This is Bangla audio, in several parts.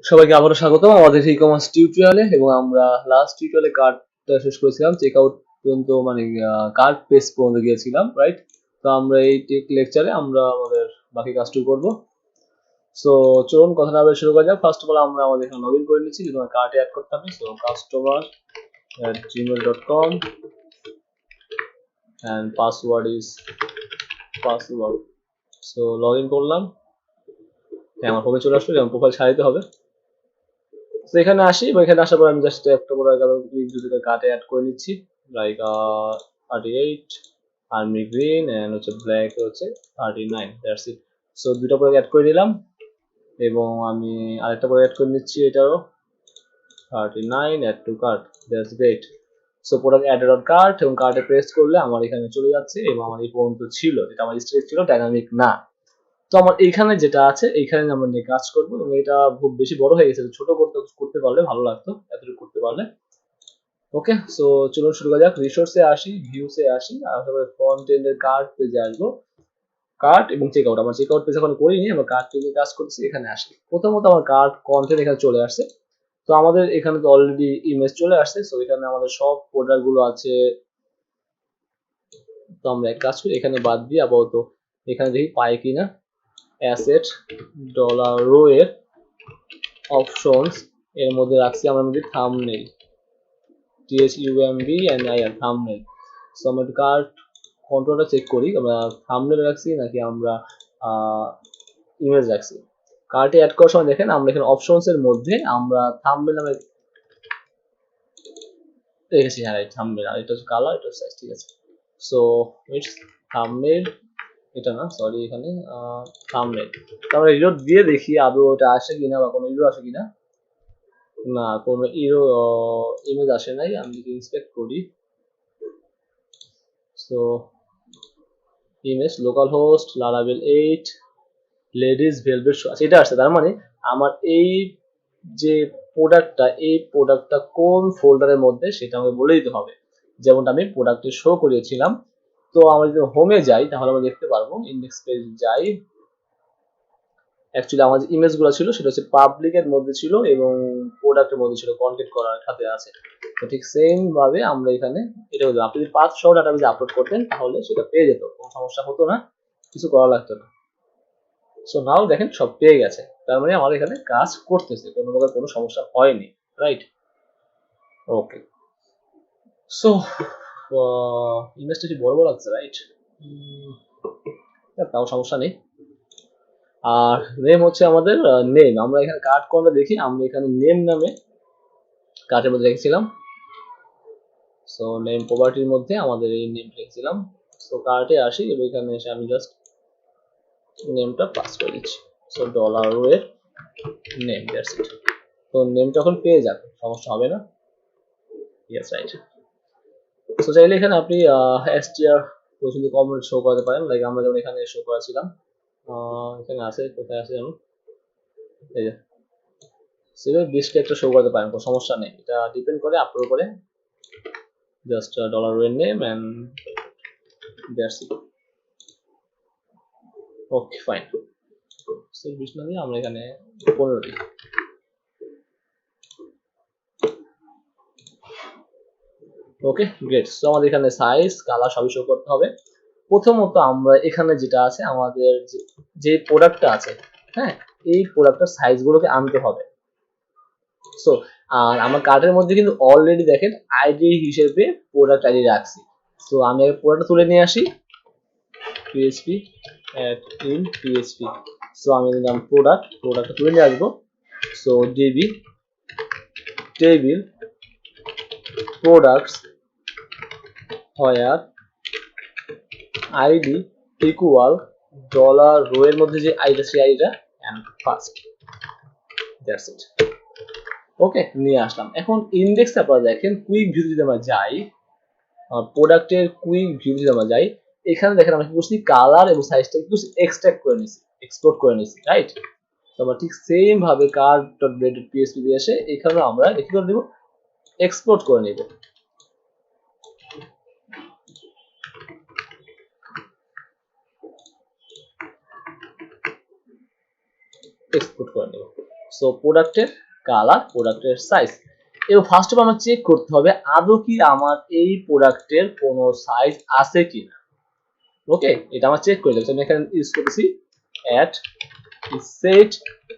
সবাইকে আবারও স্বাগতম আমাদের ই-কমার্স টিউটোরিয়ালে। এবং আমরা লাস্ট টিউটোরিয়ালে কার্ডটা শেষ করেছিলাম, চেক আউট পর্যন্ত, মানে কার্ড পেজ পর্যন্ত গিয়েছিলাম, রাইট? তো আমরা এই লেকচারে আমরা আমাদের বাকি কাজটুকু করব। সো চলুন কথা না বলে শুরু করা যাক। ফার্স্ট অফ অল আমরা আমাদের এখানে লগ ইন করে নিচ্ছি, যদি আমার কার্ডে অ্যাড করতে হবে। So customer@gmail.com and password is password. So log in করলাম, আমার হোমে চলে আসলো, যেমন প্রোফাইল সাজাতে হবে। তো এখানে আসি, বা এখানে আসার পর আমি জাস্ট একটা বড় দুটো কার্ডে অ্যাড করে নিচ্ছি, লাইক 38 আর্মি গ্রিন এন্ড হচ্ছে ব্ল্যাক হচ্ছে 39, দ্যাটস ইট। সো দুটো প্রোডাক্ট অ্যাড করে নিলাম, এবং আমি আরেকটা প্রোডাক্ট অ্যাড করে নিচ্ছি, এটারও 39, add to cart, that's great. So product added on cart, এবং কার্টে প্রেস করলে আমার এখানে চলে যাচ্ছে, এবং আমার এই পর্যন্ত ছিল, যেটা আমার স্টেজ ছিল, ডাইনামিক না। তো আমার এইখানে যেটা আছে, এইখানে আমরা নিয়ে কাজ করবো, এবং এটা খুব বেশি বড় হয়ে গেছে, ছোট করতে পারলে ভালো লাগতো, এতটুকু করতে পারলে। ওকে, সো চলুন শুরু করা যাক। রিসোর্সে আসি, ভিউসে আসি, আর তারপরে ফ্রন্ট এন্ডের কার্ট পেজে আসবো। কার্ট এবং চেক আউট, আমার চেক আউট পেজ এখন করিনি, আমরা কার্ট পেজে কাজ করছি। এখানে আসি, প্রথমত আমার কার্ট কন্টেন্ট এখানে চলে আসছে। তো আমাদের এখানে তো অলরেডি ইমেজ চলে আসছে, সো এখানে আমাদের সব প্রোডাক্ট গুলো আছে। তো আমরা এক কাজ করি, এখানে বাদ দিয়ে আপাতত এখানে দেখি পাই কিনা। অ্যাসেট ডলার রো এর অপশনস এর মধ্যে রাখছি আমরা মধ্যে thumbnail, THUMB and IR thumbnail. So আমরা কার্ট কন্ট্রোলটা চেক করি, আমরা থাম্বনেল রাখছি নাকি আমরা ইমেজ রাখছি। কার্টে অ্যাড করার সময় দেখেন আমরা এখানে অপশনস এর মধ্যে আমরা থাম্বনেল নামে রেখেছি। হ্যাঁ, রাইট, থাম্বনেল। আর এটা হচ্ছে কালার, এটা সাইজ, ঠিক আছে। সো ইটস থাম্বনেল, এটা না, সরি, এখানে থাম্বনেল। তো আমরা রিলোড দিয়ে দেখি আদৌ এটা আসে কিনা, বা কোনো ইরো আসে কিনা। না, কোনো ইরো ইমেজ আসে নাই। আমি যদি ইন্সপেক্ট করি, so image local host Laravel 8 ladies velvet show, এটা আসছে। তার মানে আমার এই যে প্রোডাক্টটা কোন ফোল্ডারের মধ্যে সেটা আমাকে বলে দিতে হবে, যেমনটা আমি প্রোডাক্টে শো করিয়েছিলাম। তো আমরা যদি হোমে যাই তাহলে আমরা দেখতে পারবো, ইন্ডেক্স পেজ যাই, অ্যাকচুয়ালি আমার যে ইমেজগুলো ছিল সেটা হচ্ছে পাবলিকের মধ্যে ছিল এবং প্রোডাক্টের মধ্যে ছিল, কন্টেন্ট করার সাথে আছে। তো ঠিক সেম ভাবে আমরা এখানে এটা হলো, আপনি যদি পাঁচ সহ ডাটাবেজে আপলোড করতেন তাহলে সেটা পেয়ে যেত, কোনো সমস্যা হতো না, কিছু করা লাগতো না। সো নাও দেখেন সব পেয়ে গেছে, তার মানে আমার এখানে কাজ করতেছে, কোনো প্রকার কোনো সমস্যা হয়নি, রাইট? ওকে, সো ইমেজটা কি বড় বড় লাগছে, রাইট? তাও সমস্যা নেই। আর নেম হচ্ছে আমাদের নেম, আমরা এখানে কার্ড কোনটা দেখি, আমরা এখানে নেম নামে কার্ডের মধ্যে রেখেছিলাম। সো নেম প্রপার্টির মধ্যে আমাদের এই নেম রেখেছিলাম। সো কার্টে আসি, এবং এখানে এসে আমি জাস্ট নেমটা পাস করে দিচ্ছি। সো ডলার রো এর নেম, দ্যাটস ইট। তো নেমটা এখন পেয়ে যাবে, সমস্যা হবে না। Yes, right. সো চাইলে এখানে আপনি str পর্যন্ত কমেন্ট শো করাতে পারেন, লাইক আমরা যেমন এখানে শো করেছিলাম। এখানে আছে, কোথায় আছে যেন, এই যে সেটা বেশ একটা শো করতে পারেন, কোনো সমস্যা নেই, এটা ডিপেন্ড করে আপনার উপরে। জাস্ট ডলার এর name and that's it. Okay, fine. So 20 না দিয়ে আমরা এখানে 15 দিই। ওকে, গ্রেট। সো আমাদের এখানে সাইজ, কালার সবই শো করতে হবে। প্রথমত আমরা এখানে যেটা আছে, আমাদের যে প্রোডাক্টটা আছে, হ্যাঁ, এই প্রোডাক্টের সাইজগুলোকে আনতে হবে। সো আর আমার কার্টের মধ্যে কিন্তু অলরেডি দেখেন আইডি হিসেবে প্রোডাক্ট আইডি রাখছি। সো আমি আগে প্রোডাক্টটা তুলে নিয়ে আসি, PHP in PHP। সো আমি দিলাম প্রোডাক্টটা তুলে নিয়ে আসবো। So DB table products where ID equal dollar row এর মধ্যে যে আইডিটা, সেই আইডিটা and first, that's it. Okay, নিয়ে আসলাম। এখন ইন্ডেক্সে আপনারা দেখেন, কুইক ভিউ যদি আমরা যাই, প্রোডাক্টের কুইক ভিউ যদি আমরা যাই, এখানে দেখেন আমরা কি করছি, কালার এবং সাইজটা কি করছি, এক্সট্রাক্ট করে নিছি, এক্সপোর্ট করে নিছি, রাইট? তো আমরা ঠিক সেম ভাবে card.blade.php দিয়ে এসে এখানে আমরা কি করে দেব, এক্সপোর্ট করে নেব। এক্সপোর্ট করে নেব। সো প্রোডাক্টের কালার, প্রোডাক্টের সাইজ। এবার ফার্স্ট অফ আমার চেক করতে হবে আদৌ কি আমার এই প্রোডাক্টের কোনো সাইজ আছে কিনা। ওকে, এটা আমার চেক করে দেবো। আমি এখানে ইউজ করতেছি অ্যাট সেট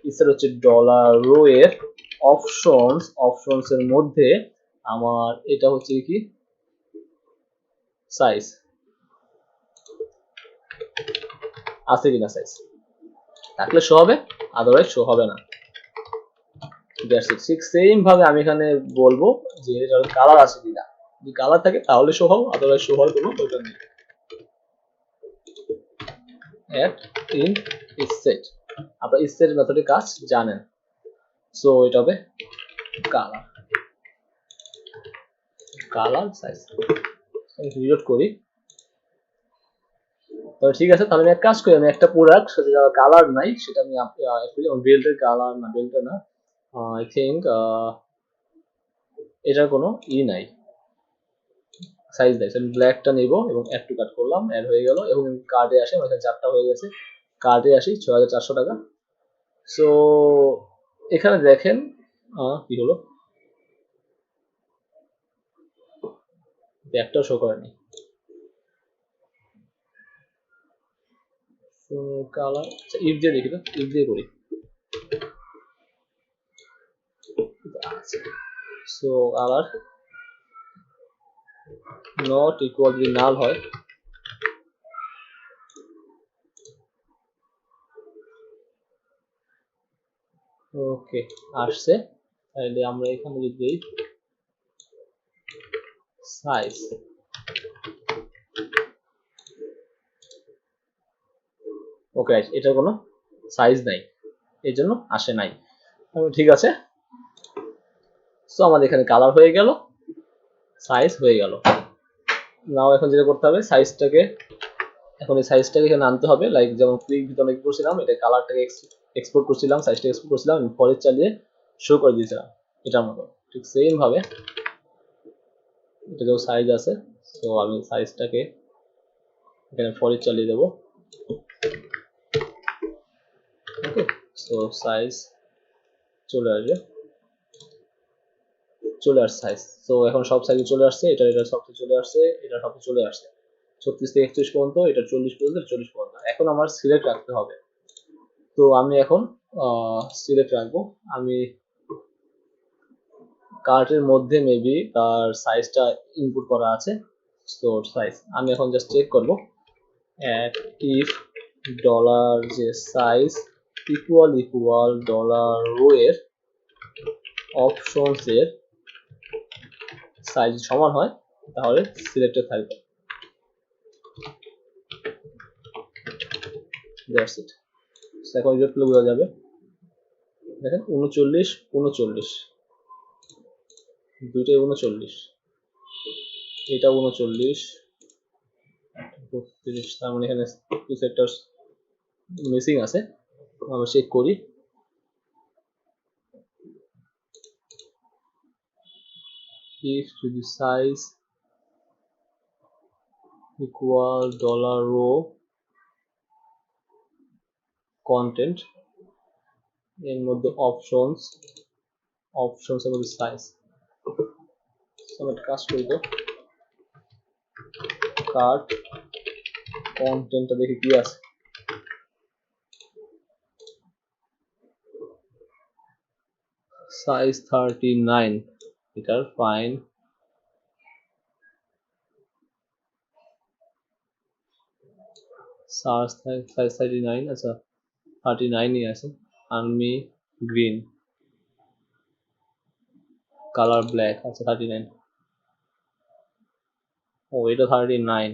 ইসের হচ্ছে ডলার রো এর অপশনস এর মধ্যে আমার এটা হচ্ছে কি সাইজ আছে কিনা, সাইজ থাকলে শো হবে, আদারওয়াইজ শো হবে না। That's it. ঠিক সেম ভাবে আমি এখানে বলবো যে এটার কালার আছে কিনা, যদি কালার থাকে তাহলে শো হবে, আদারওয়াইজ শো হওয়ার কোনো প্রয়োজন নেই। অ্যাট ইন ইসেট, আপনারা ইসেট মেথডের কাজ জানেন। সো এটা হবে কালার, কালার সাইজ। আমি রিলোড করি। তো ঠিক আছে, তাহলে আমি এক কাজ করি, আমি একটা প্রোডাক্ট সেটা কালার নাই সেটা আমি বেল্টের কালার না, বেল্টের না, আই থিঙ্ক এটার কোনো নাই, সাইজ নাই। আমি ব্ল্যাকটা নিব এবং অ্যাড টু কার্ট করলাম, অ্যাড হয়ে গেল এবং কার্ডে আসে, আমার এখানে 4টা হয়ে গেছে। কার্ডে আসি 6400 টাকা। সো এখানে দেখেন কি হলো, ব্যাগটাও শো করেনি। কালার ইফ দিয়ে দেখি, তো ইফ দিয়ে করি। সো কালার নট ইকুয়াল যদি নাল হয়, ওকে আসছে। তাহলে আমরা এখানে যদি দিই সাইজ, ওকে এটার কোনো সাইজ নাই, এই জন্য আসে নাই। ঠিক আছে, সো আমাদের এখানে কালার হয়ে গেল, সাইজ হয়ে গেল। নাও এখন যেটা করতে হবে, সাইজটাকে এখন এই সাইজটাকে এখানে আনতে হবে। লাইক যেমন ক্লিক ভিতরে করছিলাম, এটা কালারটাকে এক্সপোর্ট করছিলাম, সাইজটা এক্সপোর্ট করছিলাম, ফরেজ চালিয়ে শো করে দিয়েছিলাম এটার মতো। ঠিক সেম ভাবে এটা যেমন সাইজ আছে, তো আমি সাইজটাকে এখানে ফরেজ চালিয়ে দেবো। ওকে, সো সাইজ চলে আসবে, চলে আসছে সাইজ। তো এখন সব সাইজে চলে আসছে, এটা সবচেয়ে চলে আসছে, এটা সবচেয়ে চলে আসছে 36 থেকে 31 পর্যন্ত, এটা 40 পর্যন্ত, 40 পর্যন্ত। এখন আমার সিলেক্ট রাখতে হবে। তো আমি এখন সিলেক্ট রাখবো। আমি কার্টের মধ্যে মেবি তার সাইজটা ইনপুট করা আছে, তো সাইজ আমি এখন জাস্ট চেক করব অ্যাট ইফ ডলার যে সাইজ ইকুয়াল ডলার রো এর অপশনস এর সাইজ সমান হয় তাহলে সিলেক্টেড থাকবে। That's it. এখন রিজল্টগুলো বোঝা যাবে। দেখেন 39 39, দুইটাই 39, এটা 39 32, তার মানে এখানে টু সেক্টরস মিসিং আছে। আমরা চেক করি, if to the size equal dollar row content এর মধ্যে অপশনস এর মধ্যে সাইজ, আমরা কাজ করি। তো কার্ট কন্টেন্টটা দেখি কি আছে, সাইজ 39, এটার ফাইন সাইজ 39, আচ্ছা 39ই আছে। আর্মি গ্রিন, কালার ব্ল্যাক, আচ্ছা 39। ও এটা 39,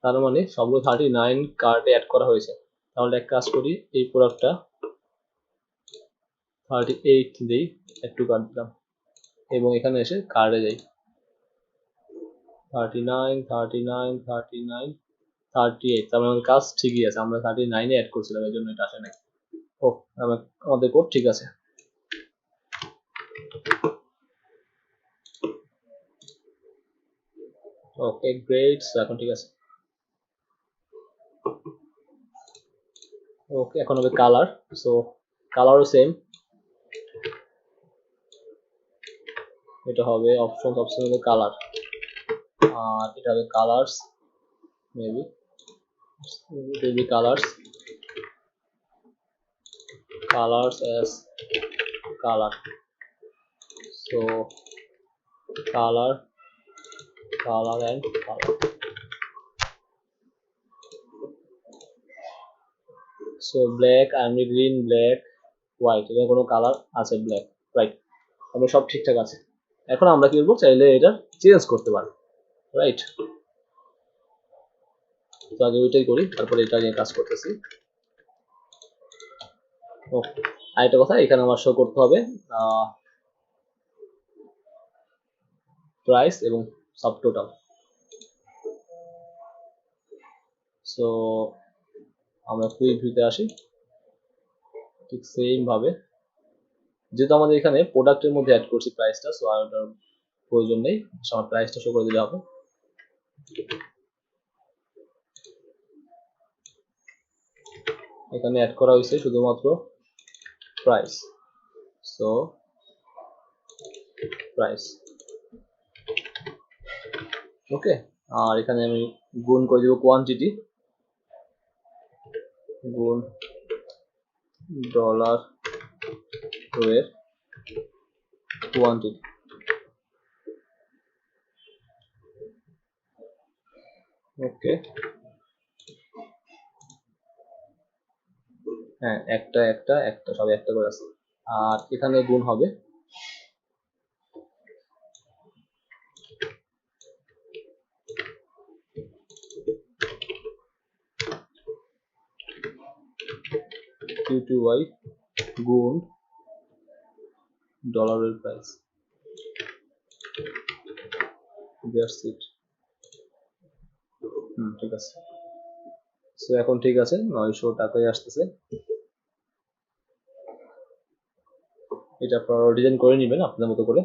তার মানে সবগুলো 39 কার্টে অ্যাড করা হয়েছে। তাহলে এক কাজ করি, এই প্রোডাক্টটা 38 দিই, একটু কার্ড দিলাম এবং এখানে এসে কার্ডে যাই 39 39 39 38, তার মানে কাজ ঠিকই আছে, আমরা 39 এ অ্যাড করছিলাম, এই জন্য এটা আসে নাই। ও আমাদের কোড ঠিক আছে। ওকে গ্রেট, এখন ঠিক আছে। ওকে এখন হবে কালার। সো কালারও সেম, এটা হবে অপশন হবে কালার, আর এটা হবে colours, maybe colours as color. So color and color. So black, army green, black, white, এটা কোনো কালার আছে ব্ল্যাক, রাইট। আমরা সব ঠিকঠাক আছে। এখন আমরা কি করবো, চাইলে এটা চেঞ্জ করতে পারি, রাইট। তো আগে ওইটাই করি, তারপরে এটা নিয়ে কাজ করতেছি। আরেকটা কথা, এখানে আমার শো করতে হবে প্রাইস এবং সাবটোটাল। সো আমরা কুইক ভিউতে আসি, ঠিক সেম ভাবে, যেহেতু আমাদের এখানে প্রোডাক্টের মধ্যে অ্যাড করছি প্রাইসটা, সো আর ওটার প্রয়োজন নেই, আমার প্রাইসটা শো করে দিলে হবে। এখানে অ্যাড করা হয়েছে শুধুমাত্র প্রাইস, সো প্রাইস, ওকে। আর এখানে আমি গুণ করে দিব কোয়ান্টিটি, গুণ ডলার এর কোয়ান্টিটি, ওকে। হ্যাঁ, একটা একটা একটা সব একটা করে আছে। আর এখানে গুণ হবে Q2Y গুণ ডলারের প্রাইস, দ্যাটস ইট। ঠিক আছে। সো এখন ঠিক আছে, 900 টাকায় আসতেছে। এটা আপনারা ডিজাইন করে নেবেন আপনাদের মতো করে,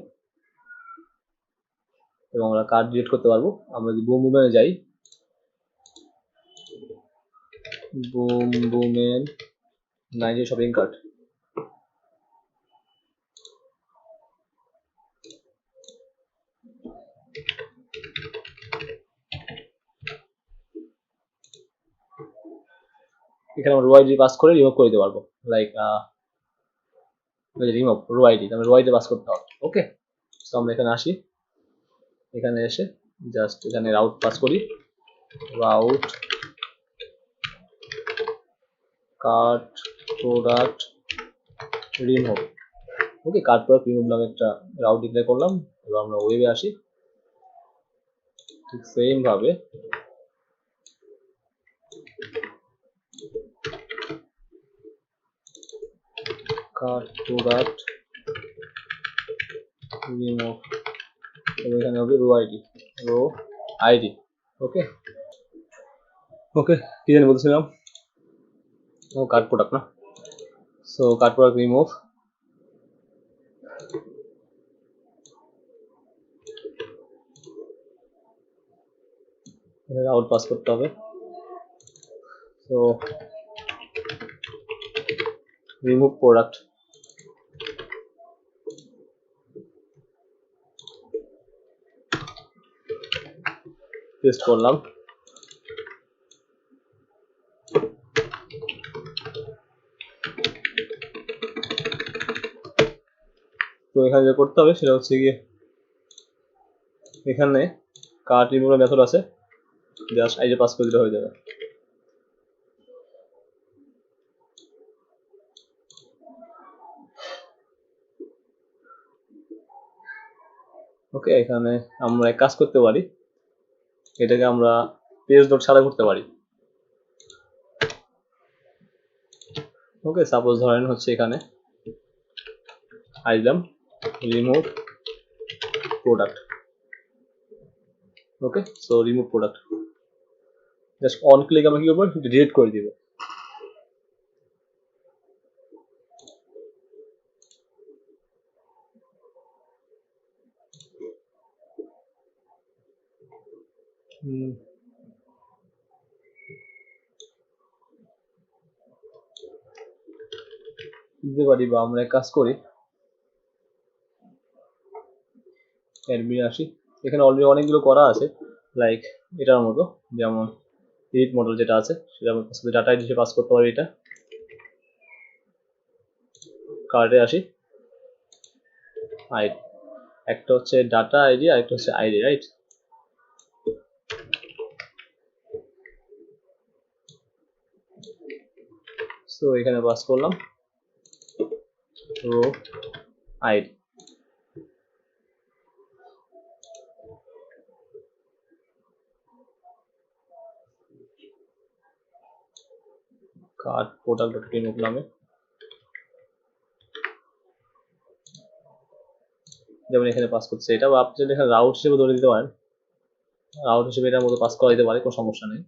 এবং আমরা কার্ড ডিলিট করতে পারবো। আমরা যদি বুম বুমে যাই, বুম বুমেন নাইজে শপিং কার্ট, এখানে আমরা রো আইডি পাস করে রিমুভ করে দিতে পারবো, লাইক রিমুভ রো আইডি, আমরা রো আইডি পাস করতে হবে, ওকে। সো আমরা এখানে আসি, এখানে এসে জাস্ট এখানে রাউট পাস করি, রাউট কার্ট প্রোডাক্ট রিমুভ, ওকে। কার্ট প্রোডাক্ট রিমুভ নামে একটা রাউট ডিক্লেয়ার করলাম। এবার আমরা ওয়েবে আসি, ঠিক সেম ভাবে কার্ট প্রোডাক্ট রিমুভ, এখানে হবে রো আইডি, ওকে। ওকে, কি জানি বলছিলাম, ও কার্ট প্রোডাক্ট না, so cart product remove, route pass করতে হবে, সো রিমুভ প্রোডাক্ট, পেস্ট করলাম। তো এখানে যে করতে হবে সেটা হচ্ছে গিয়ে, এখানে কার্ট রিমুভার মেথড আছে, জাস্ট আইডি পাস করে দিলে হয়ে যাবে। ওকে, এখানে আমরা এক কাজ করতে পারি, এটাকে আমরা পেজ ডট ছাড়া করতে পারি, ওকে। সাপোজ ধরেন হচ্ছে এখানে আইলাম remove product, okay. So remove product, just on click আমরা কি করবো, ডিলিট করে দিব। দিতে পারি, বা আমরা এক কাজ করি, অ্যাডমিন আসি, এখানে অলরেডি অনেকগুলো করা আছে লাইক এটার মতো, যেমন এডিট মডেল যেটা আছে সেটা আমার সাথে ডাটা আইডি হিসেবে পাস করতে পারি। এটা কার্ডে আসি, আইডি একটা হচ্ছে ডাটা আইডি আর একটা হচ্ছে আইডি, রাইট? সো এখানে পাস করলাম row ID. Cart product dot cleanup নামে, যেমন এখানে পাস করছে এটা, বা আপনি যদি এখানে রাউট হিসেবে ধরে দিতে পারেন, রাউট হিসেবে এটার মতো পাস করা দিতে পারে, কোনো সমস্যা নেই।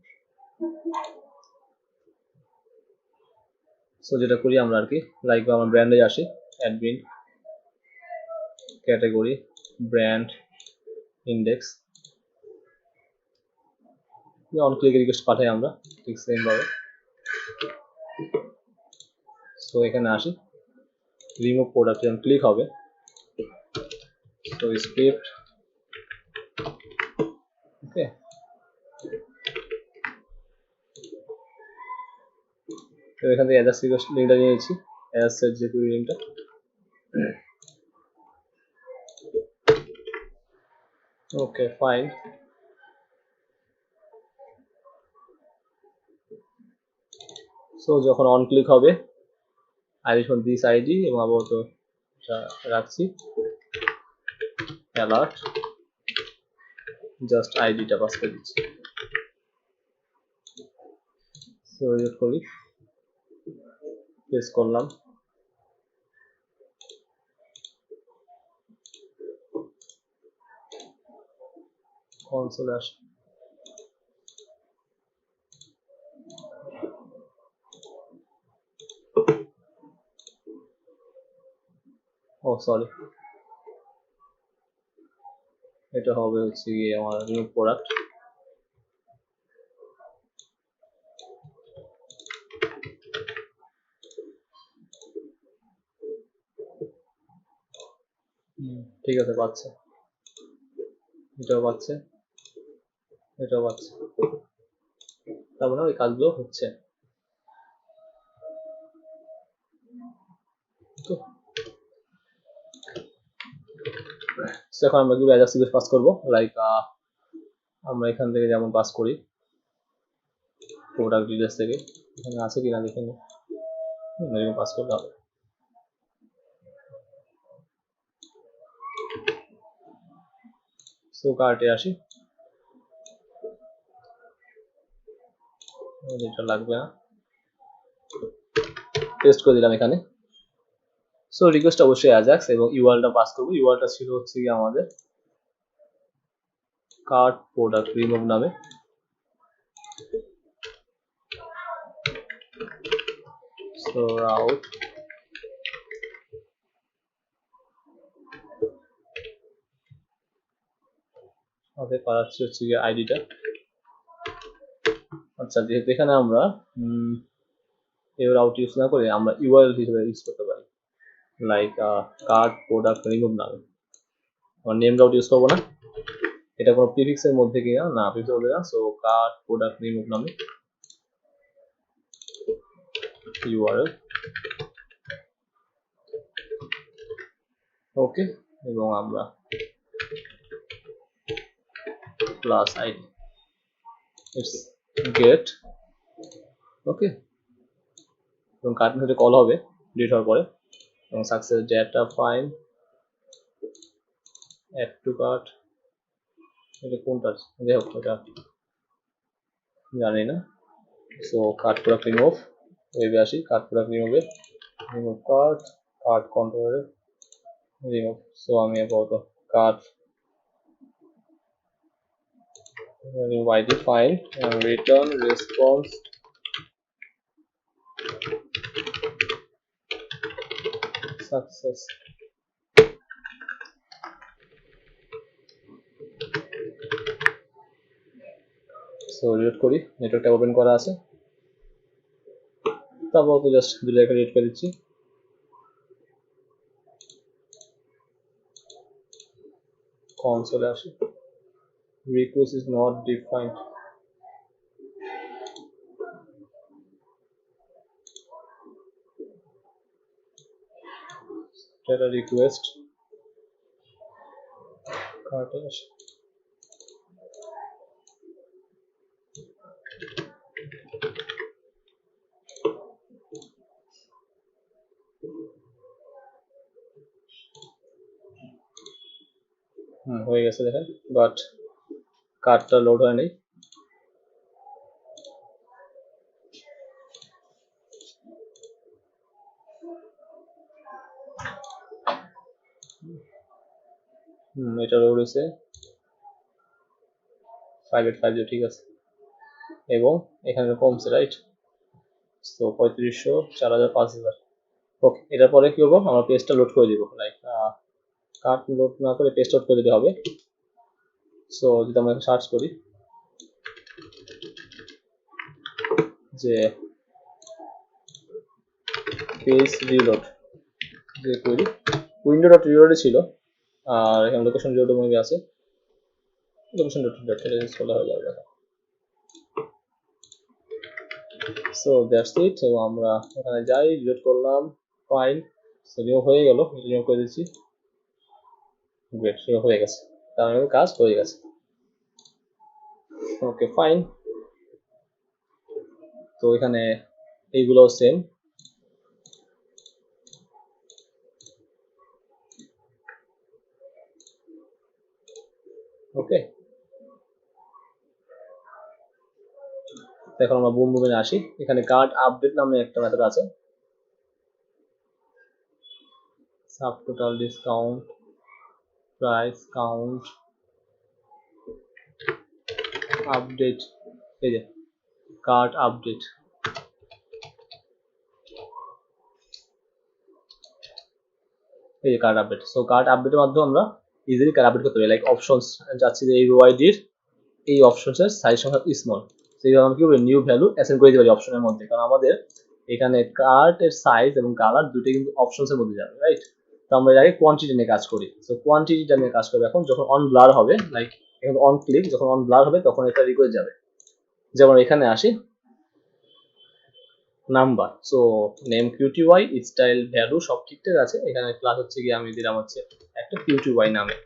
সো যেটা করি আমরা আর কি, লাইক আমার ব্র্যান্ডে আসি, admin category brand index, on click request পাঠাই আমরা ঠিক সেম ভাবে। সো এখানে আসি, রিমুভ প্রোডাক্ট যখন ক্লিক হবে, তো স্ক্রিপ্ট ওকে, তো এখান থেকে অ্যাড্রেস রিকোয়েস্ট লিঙ্কটা নিয়ে নিচ্ছি, অ্যাড্রেসের যে লিঙ্কটা, ওকে ফাইন। সো যখন অন ক্লিক হবে, আইডি ফ্রম দিস আইডি, এবং আপাতত রাখছি অ্যালার্ট, জাস্ট আইডিটা পাস করে দিচ্ছি। সো রিড করি, প্রেস করলাম, কনসোলে আসি, ও সরি, এটা হবে হচ্ছে গিয়ে আমার নিউ প্রোডাক্ট। ঠিক আছে, পাচ্ছে, এটাও পাচ্ছে, এটাও পাচ্ছে, তার মানে ওই কাজগুলো হচ্ছে। তো এখন আমরা কিভাবে অ্যাড্রেস রিকোয়েস্ট পাস করবো, লাইক আমরা এখান থেকে যেমন পাস করি প্রোডাক্ট ডিটেলস থেকে, এখানে আছে কিনা দেখে নিই, এরকম পাস করতে হবে। সো কার্টে আসি, এটা লাগবে না, টেস্ট করে দিলাম এখানে। সো রিকোয়েস্ট অবশ্যই অ্যাজাক্স, এবং ইউআরএলটা পাস করবো, ইউআরএলটা ছিল হচ্ছে কি আমাদের কার্ট প্রোডাক্ট রিমুভ নামে। সো রাউট আমাদের পাচ্ছি হচ্ছে গিয়ে আইডিটা। আচ্ছা, যেহেতু এখানে আমরা এই রাউট ইউজ না করে আমরা ইউআরএল হিসেবে ইউজ করতে পারি, লাইক কার্ট প্রোডাক্ট রিমুভ নামে, আমার নেম রাউট ইউজ করবো না, এটা কোনো প্রিফিক্সের মধ্যে কিনা না, প্রিফিক্সের মধ্যে না। সো কার্ট প্রোডাক্ট রিমুভ নামে ইউআরএল, ওকে, এবং আমরা plus ID it's get, okay, এবং কার্ট মেথডে কল হবে ডিলিট হওয়ার পরে, এবং success data fine add to cart, এটা কোনটা যাই হোক এটা জানি না। সো কার্ট প্রোডাক্ট রিমুভ, ওয়েবে আসি, কার্ট প্রোডাক্ট রিমুভে রিমুভ কার্ট, কার্ট কন্ট্রোলারে রিমুভ। সো আমি আপাতত cart remove id fine and return response success. So read করি, নেটওয়ার্কটা ওপেন করা আছে, তারপর তো জাস্ট দু জায়গায় রিড করে দিচ্ছি। কনসোলে আসি, রিকোয়েস্ট ইজ নট ডিফাইন্ড। এটা রিকোয়েস্ট কার্টে আসি, হয়ে গেছে দেখেন, বাট কার্ডটা লোড হয় নাই। এটা লোড হয়েছে 5850, ঠিক আছে, এবং এখানে কমছে, রাইট? তো 3500, 4000, 5000। ওকে, এটার পরে কি করবো, আমরা পেজটা লোড করে দিব, লাইক কার্ড লোড না করে পেজ লোড করে দিতে হবে। সো যদি আমরা সার্চ করি যে পেজ রিলোড, যে করি উইন্ডো ডট রিলোডে ছিল, আর এখানে লোকেশন রিলোড মুভি আছে, লোকেশন ডট রিলোড এটা ইউজ করলে হয়ে যাবে। সো দ্যাটস ইট, এবং আমরা এখানে যাই, রিলোড করলাম, ফাইন, সো রিমুভ হয়ে গেল, রিমুভ করে দিচ্ছি, গ্রেট, রিমুভ হয়ে গেছে, তার মানে কাজ হয়ে গেছে। ওকে ফাইন, তো এখানে এইগুলো সেম, ওকে। এখন আমরা বুম বুমে আসি, এখানে কার্ড আপডেট নামে একটা মেথড আছে, sub total discount, price count, update, এই যে কার্ড আপডেট, এই যে কার্ড আপডেট। সো কার্ড আপডেটের মাধ্যমে আমরা ইজিলি কার্ড আপডেট করতে পারি, লাইক অপশনস যাচ্ছি যে এই রো আইডির এই অপশনসের সাইজ সংখ্যা স্মল, সেইভাবে আমরা কি করবো নিউ ভ্যালু অ্যাসাইন করে দিতে পারি অপশনের মধ্যে, কারণ আমাদের এখানে কার্ডের সাইজ এবং কালার দুটোই কিন্তু অপশনসের মধ্যে যাবে, রাইট? তো আমরা এর আগে কোয়ান্টিটি নিয়ে কাজ করি, সো কোয়ান্টিটিটা নিয়ে কাজ করবে এখন, যখন অন ব্লার হবে, লাইক এখন অন ক্লিক, যখন অন ব্লার হবে তখন এটা রিকোয়েস্ট যাবে। যেমন এখানে আসি, number, so name QTY, style value সব ঠিকঠাক আছে, এখানে ক্লাস হচ্ছে কি আমি দিলাম হচ্ছে একটা QTY নামে,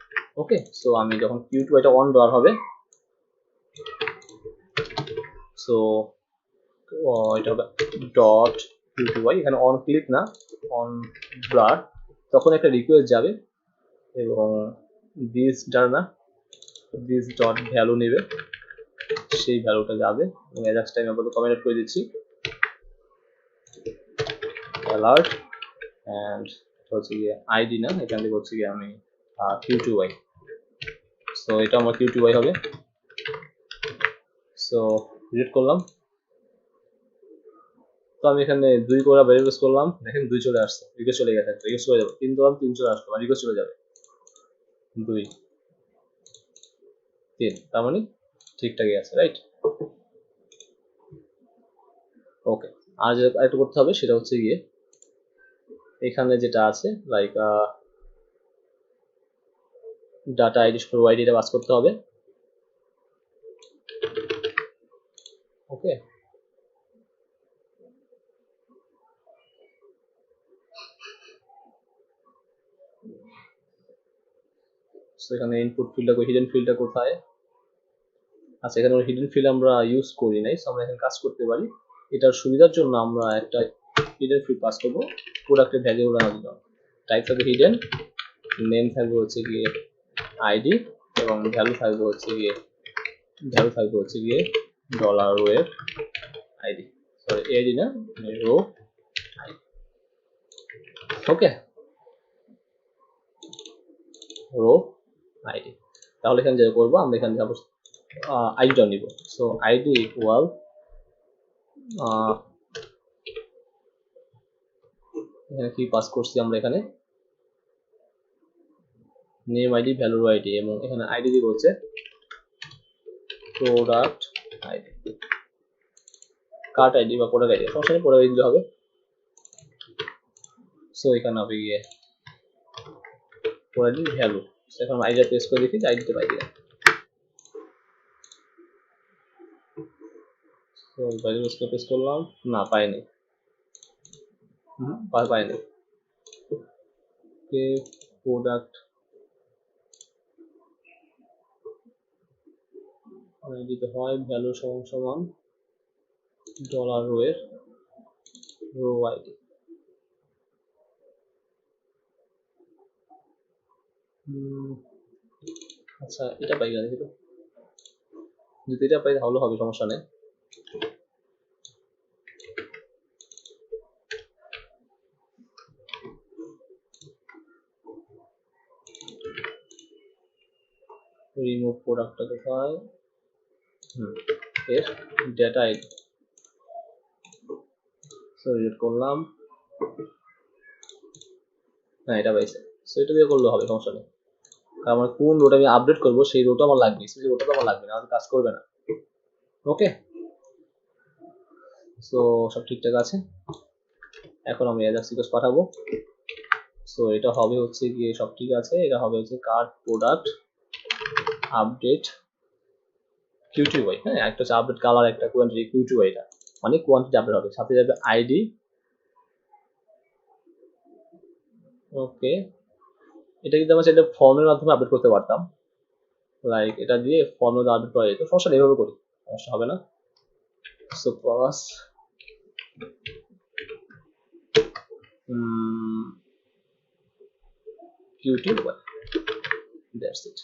ওকে। সো আমি যখন QTYটা অন ব্লার হবে, সো এটা হবে ডট QTY, এখানে অন ক্লিক না অন ব্লার, তখন একটা রিকোয়েস্ট যাবে এবং দিস ডানা দিস ডট ভ্যালু নেবে, সেই ভ্যালুটা যাবে এবং অ্যাজাক্স টাইম আপাতত কমেন্ট করে দিচ্ছি অ্যালার্ট, অ্যান্ড হচ্ছে গিয়ে আইডি না, এখান থেকে হচ্ছে গিয়ে আমি QTY, সো এটা আমার QTY হবে। সো রিড করলাম, তো আমি এখানে 2 করে রিকোয়েস্ট করলাম, দেখেন 2 চলে আসছে, রিকোয়েস্ট চলে গেছে, রিকোয়েস্ট চলে যাবে, 3 করলাম 3 চলে আসলো, আর রিকোয়েস্ট চলে যাবে 2 3, তার মানে ঠিকঠাকই আছে, রাইট? ওকে, আর যেটা একটু করতে হবে সেটা হচ্ছে গিয়ে এখানে যেটা আছে like data ID store ID, এটা পাস করতে হবে, ওকে। সো এখানে ইনপুট ফিল্ডটা, হিডেন ফিল্ডটা কোথায়? আচ্ছা, এখানে হিডেন ফিল্ড আমরা ইউজ করি নাই, সো আমরা এখানে কাজ করতে পারি, এটার সুবিধার জন্য আমরা একটা হিডেন ফিল্ড পাস করব, প্রোডাক্টের ভ্যালু আনার জন্য। টাইপ থাকবে হিডেন, নেম থাকবে হচ্ছে গিয়ে আইডি, এবং ভ্যালু থাকবে হচ্ছে গিয়ে ডলার ওয়ের আইডি, সরি আইডি না, রো আইডি, ওকে, রো আইডি। তাহলে এখানে যেটা করবো, আমরা এখানে যাবো আইডিটা নিব, সো আইডি ইকুয়াল এখানে কি পাস করছি আমরা, এখানে নেম আইডি, ভ্যালু আইডি, এবং এখানে আইডি দিব হচ্ছে প্রোডাক্ট আইডি, কার্ট আইডি বা প্রোডাক্ট আইডি, সমস্যা নেই, প্রোডাক্ট আইডি দিতে হবে। সো এখানে হবে গিয়ে প্রোডাক্ট ভ্যালু, এখন আইডিটা পেস্ট করে দেখি আইডিতে পাই কিনা। তো ভ্যালু পেস্ট করলাম, না পাইনি, পাইনি। ওকে, প্রোডাক্ট দিতে হয় ভ্যালু সমান সমান ডলার রো এর রো আইডি। আচ্ছা এটা পাই গেছে, যদি এটা পাই তাহলে হবে, সমস্যা নেই। রিমুভ প্রোডাক্টটা কোথায়, এর ডেটা আইডি, সো রিড করলাম, হ্যাঁ এটা পাইছে। সো এটা দিয়ে করলে হবে, সমস্যা নেই। কারণ আমার কোন রোটা আমি আপডেট করবো সেই রোটা আমার লাগবে, সেই রোটা তো আমার লাগবে না, আমাদের কাজ করবে না। ওকে, সো সব ঠিকঠাক আছে। এখন আমি অ্যাজাক্স রিকোয়েস্ট পাঠাবো। সো এটা হবে হচ্ছে গিয়ে সব ঠিক আছে, এটা হবে হচ্ছে কার্ড প্রোডাক্ট আপডেট কিউটিওয়াই। হ্যাঁ, একটা হচ্ছে আপডেট কালার, একটা কোয়ান্টিটি কিউটিওয়াই, এটা মানে কোয়ান্টিটি আপডেট হবে, সাথে যাবে আইডি। ওকে, এটা কিন্তু আমরা সেটা ফর্মের মাধ্যমে আপডেট করতে পারতাম, লাইক এটা দিয়ে ফর্মের মধ্যে আপডেট করা যেত, সমস্যা নেই, এভাবে করি, সমস্যা হবে না। So plus QTY, that's it.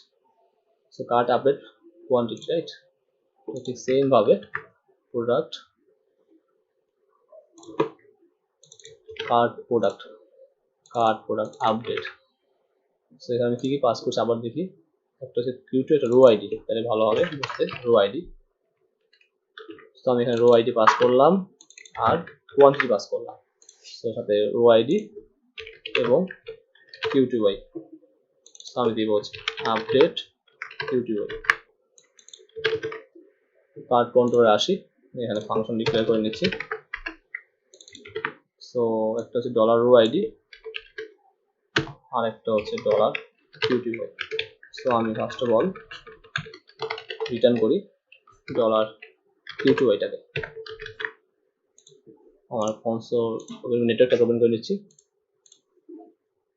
So cart update quantity, right? তো ঠিক সেম ভাবে product cart product update. So এখানে আমি কি কি পাস করছি আবার দেখি। একটা হচ্ছে কিউটি, একটা রো আইডি, তাহলে ভালো হবে বুঝতে, রো আইডি। তো আমি এখানে রো আইডি পাস করলাম আর কোয়ান্টিটি পাস করলাম, তো সাথে রো আইডি এবং কিউটিওয়াই। তো আমি দিব হচ্ছে আপডেট কিউটিওয়াই। কার্ড কন্ট্রোলে আসি, এখানে ফাংশন ডিক্লেয়ার করে নিচ্ছি। সো একটা হচ্ছে ডলার রো আইডি আর একটা হচ্ছে ডলার কিউটিওয়াই। সো আমি ফার্স্ট অফ অল রিটার্ন করি ডলার কিউটিওয়াইটাকে। আমার কনসোল নেটওয়ার্কটা ওপেন করে নিচ্ছি,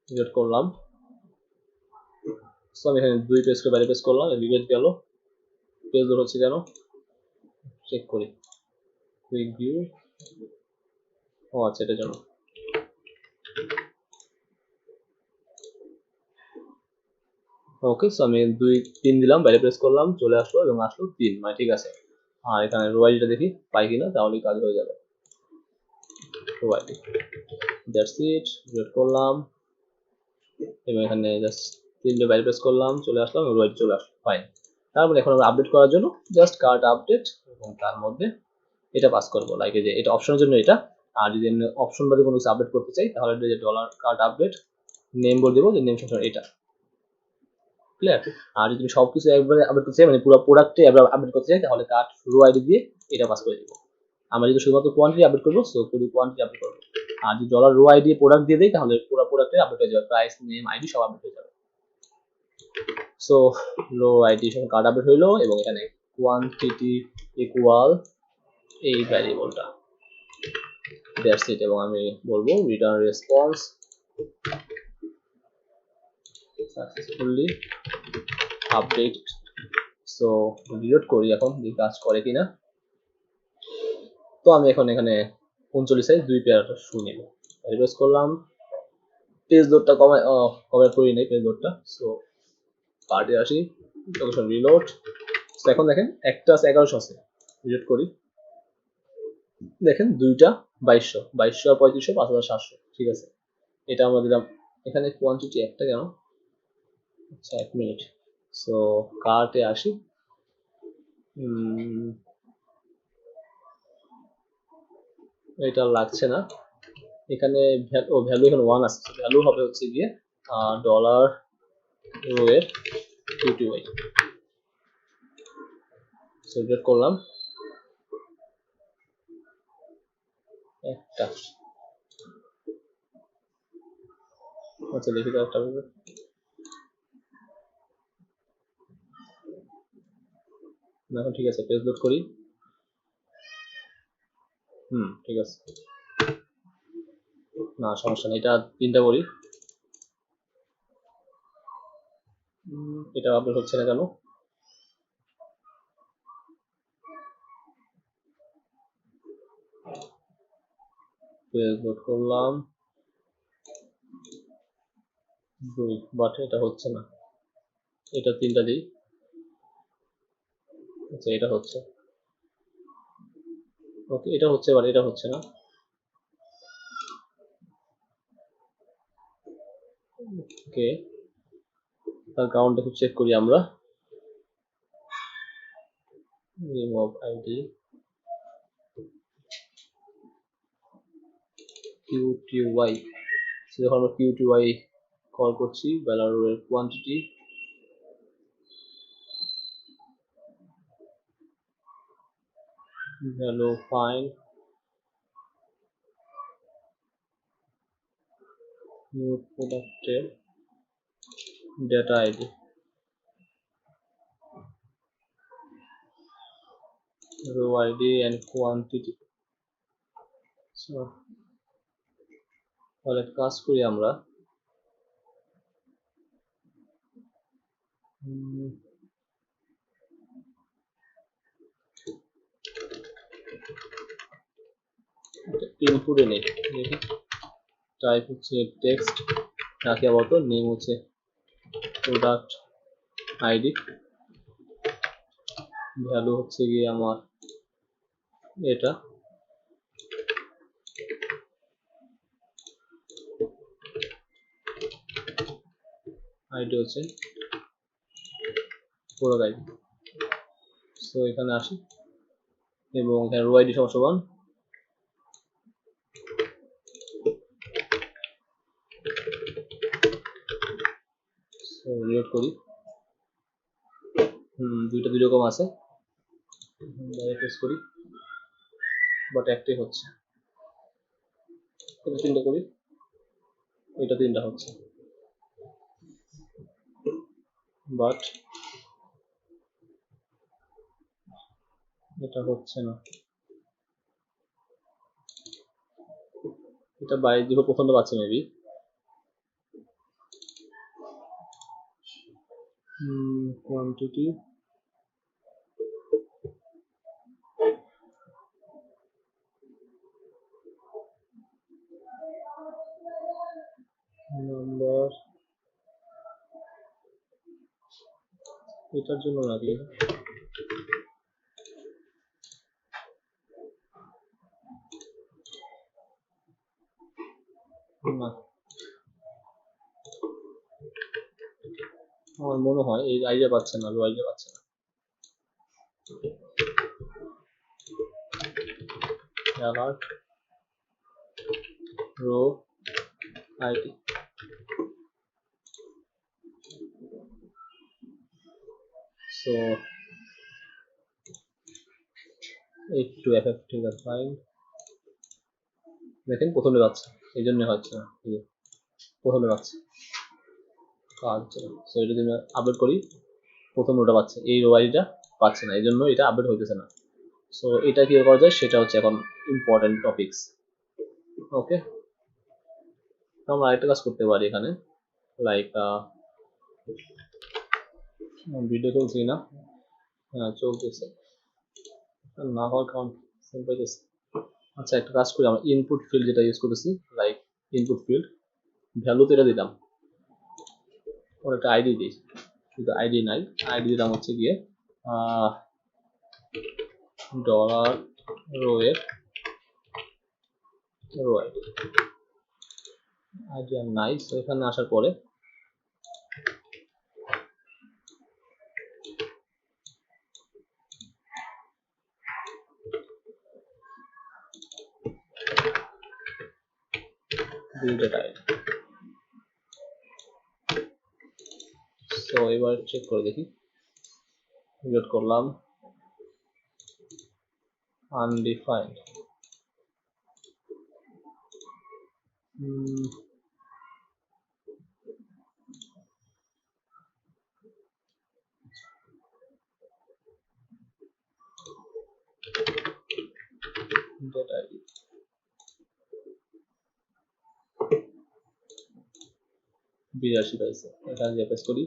রিলোড করলাম। সো আমি এখানে 2 পেজ করে বাইরে পেজ করলাম, রিলোড গেল, পেজ লোড হচ্ছে কেন চেক করি, কুইক ভিউ, ও আচ্ছা এটার জন্য। ওকে, সো আমি 2 3 দিলাম, বাইরে প্রেস করলাম, চলে আসলো এবং আসলো 3, মানে ঠিক আছে। আর এখানে রো আইডিটা দেখি পাই কিনা, তাহলেই কাজ হয়ে যাবে। Row ID, that's it, reload করলাম এবং এখানে জাস্ট 3টে বাইরে প্রেস করলাম, চলে আসলাম, রো আইডি চলে আসলো, ফাইন। তারপরে এখন আমরা আপডেট করার জন্য জাস্ট কার্ড আপডেট এবং তার মধ্যে এটা পাস করবো, লাইক যে এটা অপশনের জন্য এটা। আর যদি আমি অপশন বাদে কোনো কিছু আপডেট করতে চাই তাহলে যে ডলার কার্ড আপডেট নেম বলে দেবো, যে নেম সবসময় এটা, ক্লিয়ার। আর যদি তুমি সবকিছু একবারে আপডেট করতে চাই, মানে পুরো প্রোডাক্টে আপডেট করতে চাই, তাহলে কার্ড রো আইডি দিয়ে এটা পাস করে দিব। আমরা যদি শুধুমাত্র কোয়ান্টিটি আপডেট করবো, সো পুরো কোয়ান্টিটি আপডেট করবো। আর যদি ডলার রো আইডি প্রোডাক্ট দিয়ে দেই, তাহলে পুরো প্রোডাক্টে আপডেট হয়ে যাবে, প্রাইস, নেম, আইডি সব আপডেট হয়ে যাবে। সো রো আইডি সব কার্ড আপডেট হইলো এবং এখানে কোয়ান্টিটি ইকুয়াল এই ভ্যারিয়েবলটা, দ্যাটস ইট। এবং আমি বলবো return response successfully update. So reload করি এখন, যে কাজ করে কিনা। তো আমি এখন এখানে 39 সাইজ 2 পেয়ার শু নিব, রিপ্লেস করলাম, পেজ লোডটা কমায় করি নাই পেজ লোডটা। সো কার্ডে আসি, লোকেশন রিলোড। সো এখন দেখেন একটা আছে 1100 আছে, রিলোড করি, দেখেন দুইটা 2200 আর 3500 5700, ঠিক আছে। এটা আমরা দিলাম, এখানে কোয়ান্টিটি একটা কেন, আচ্ছা 1 মিনিট। সো কার্টে আসি, এটা লাগছে না, এখানে ভ্যালু এখানে 1 আছে, ভ্যালু হবে হচ্ছে গিয়ে ডলার রো এর কিউটিওয়াই। সিলেক্ট করলাম একটা, আচ্ছা দেখি তো একটা এখন ঠিক আছে, পেজ লোড করি। ঠিক আছে, না সমস্যা নেই, এটা 3টা করি। এটা আপলোড হচ্ছে না কেন? পেজ লোড করলাম 2, বাট এটা হচ্ছে না। এটা 3টা দিই। আচ্ছা, এটা হচ্ছে, ওকে, এটা হচ্ছে, বাট এটা হচ্ছে না। ওকে, তার কাউন্ট একটু চেক করি আমরা। রিমুভ আইডি QTY, যখন আমরা QTY কল করছি, ভ্যালুর কোয়ান্টিটি ভ্যালু ফাইন্ড নিউ প্রোডাক্টের data ID, row ID and quantity. তাহলে কাজ করি আমরা, ইনপুটে নেই, দেখি টাইপ হচ্ছে টেক্সট, নাকি আপাতত নেম হচ্ছে প্রোডাক্ট আইডি, ভ্যালু হচ্ছে গিয়ে আমার এটা, আইডি হচ্ছে প্রোডাক্ট আইডি। সো এখানে আসি এবং এখানে রো আইডি সমান রিলোড করি। দুই রকম আছে, প্রেস করি, বাট একটাই হচ্ছে। এটা 3টা করি, এটা 3টা হচ্ছে, বাট এটা হচ্ছে না। এটা বাইরে দিব, প্রথমটা পাচ্ছে মেবি। কোয়ান্টিটি নাম্বার, এটার জন্য নাকি না, আমার মনে হয় এই আইডিয়া পাচ্ছে না, রো আইডিয়া পাচ্ছে না। অ্যালার্ট রো আইডি, সো একটু এফেক্ট, ঠিক আছে ফাইন। দেখেন প্রথমে পাচ্ছে, এই জন্য হচ্ছে না, প্রথমে পাচ্ছে কাজ। সো এটা যদি আপডেট করি, প্রথম রোটা পাচ্ছে, এই রো আইডিটা পাচ্ছে না, এই জন্য এটা আপডেট হইতেছে না। সো এটা কি করা যায় সেটা হচ্ছে এখন ইম্পর্টেন্ট টপিকস। ওকে, আমরা আরেকটা কাজ করতে পারি এখানে, লাইক ভিডিও চলছে না, হ্যাঁ চলতেছে না, হওয়ার কারণ সিম্পল। আচ্ছা, একটা কাজ করি আমরা, ইনপুট ফিল্ড যেটা ইউজ করতেছি, লাইক ইনপুট ফিল্ড ভ্যালুতে এটা দিলাম, ওর একটা আইডি দিই, শুধু আইডি নাই, আইডি দিলাম হচ্ছে গিয়ে ডলার রো এর রো আইডি, আইডি আর নাই। সো এখানে আসার পরে ডেটা আইডি। সো এবার চেক করে দেখি, রিলোড করলাম, আনডিফাইন্ড, ডেটা আইডি বিরাশি পাইছে, এখানে যে পেস্ট করি,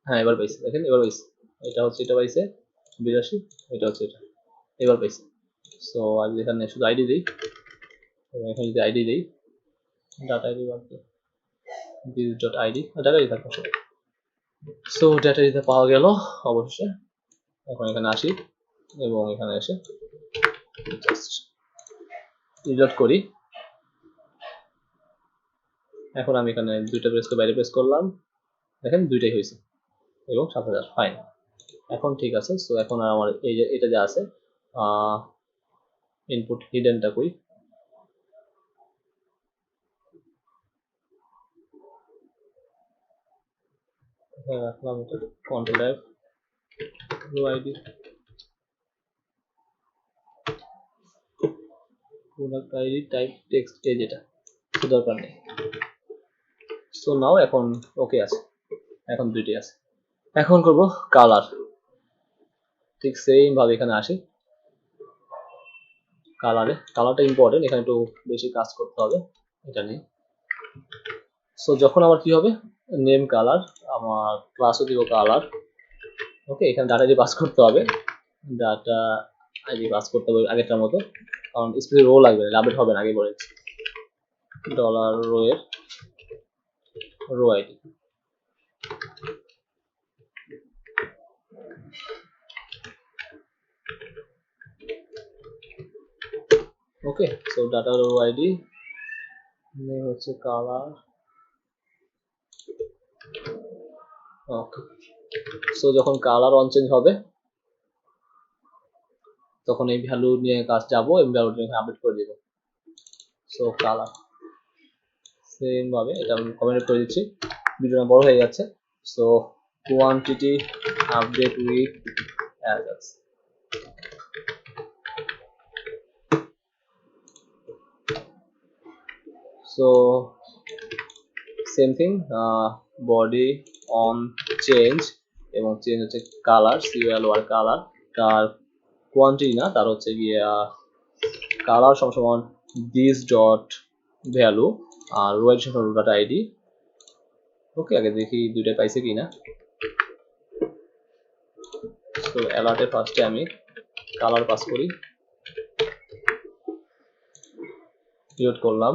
হ্যাঁ এবার পাইছে, দেখেন এবার পাইছে, এটা হচ্ছে এটা পাইছে 82, এটা হচ্ছে এটা, এবার পাইছে। সো আর এখানে শুধু আইডি দিই, এবং এখানে যদি আইডি দিই, ডাটা আইডি বাদ দিই, this dot ID, data ID থাকবে। সো ডাটা আইডিতে পাওয়া গেল অবশ্যই। এখন এখানে আসি এবং এখানে এসে জাস্ট রিলোড করি। এখন আমি এখানে দুইটা প্রেস করে বাইরে প্রেস করলাম, দেখেন দুইটাই হয়েছে এবং 7000, ফাইন। এখন ঠিক আছে। সো এখন আর আমার এই যে এটা যে আছে ইনপুট হিডেনটা কই, রাখলাম এটা, control F, row ID, product ID, type text, এই যেটা দরকার নেই। সো নাও এখন ওকে আছে, এখন দুইটাই আছে। এখন করব কালার, ঠিক সেম ভাবে এখানে আসি, কালারটা ইম্পর্টেন্ট, এখানে একটু বেশি কাজ করতে হবে এটা নিয়ে। সো যখন আমার কি হবে, নেম কালার, আমার ক্লাসও দিব কালার, ওকে। এখানে ডাটা আইডি পাস করতে হবে, ডাটা আইডি পাস করতে হবে আগেরটার মতো, কারণ স্পেসিফিক রো লাগবে না, আপডেট হবে না, আগে বলেছি। ডলার রো এর row ID, okay. So data row ID name হচ্ছে কালার, ওকে। সো যখন কালার অন চেঞ্জ হবে তখন এই ভ্যালু নিয়ে কাজ যাবো এবং ভ্যালু নিয়ে আপডেট করে দিব। সো কালার সেম ভাবে এটা আমি কমেন্ট করে দিচ্ছি, ভিডিওটা বড় হয়ে যাচ্ছে। So quantity update with Ajax, so same thing, body on change, এবং চেঞ্জ হচ্ছে কালার, COLOR কালার, তার কোয়ান্টিটি না, তার হচ্ছে গিয়ে কালার সমান দিস ডট ভ্যালু, আর রো আইডি সমান ডাটা আইডি, ওকে। আগে দেখি দুইটা পাইছে কিনা। তো অ্যালার্টে ফার্স্টে আমি কালার পাস করি, ক্রিয়েট করলাম,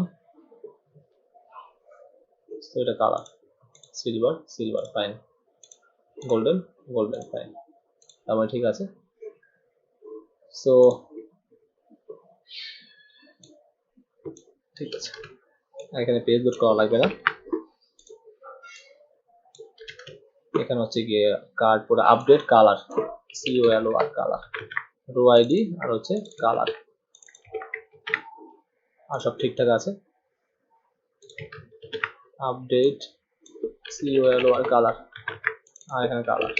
তো এটা colour, silver silver, fine, golden golden, fine, আমার ঠিক আছে। সো ঠিক আছে, এখানে পেজ লোড করা লাগবে না, এখানে হচ্ছে গিয়ে কার্ড পুরো update colour, COLOR colour, row ID আর হচ্ছে কালার, আর সব ঠিকঠাক আছে। আপডেট COLOR কালার, আর এখানে কালার,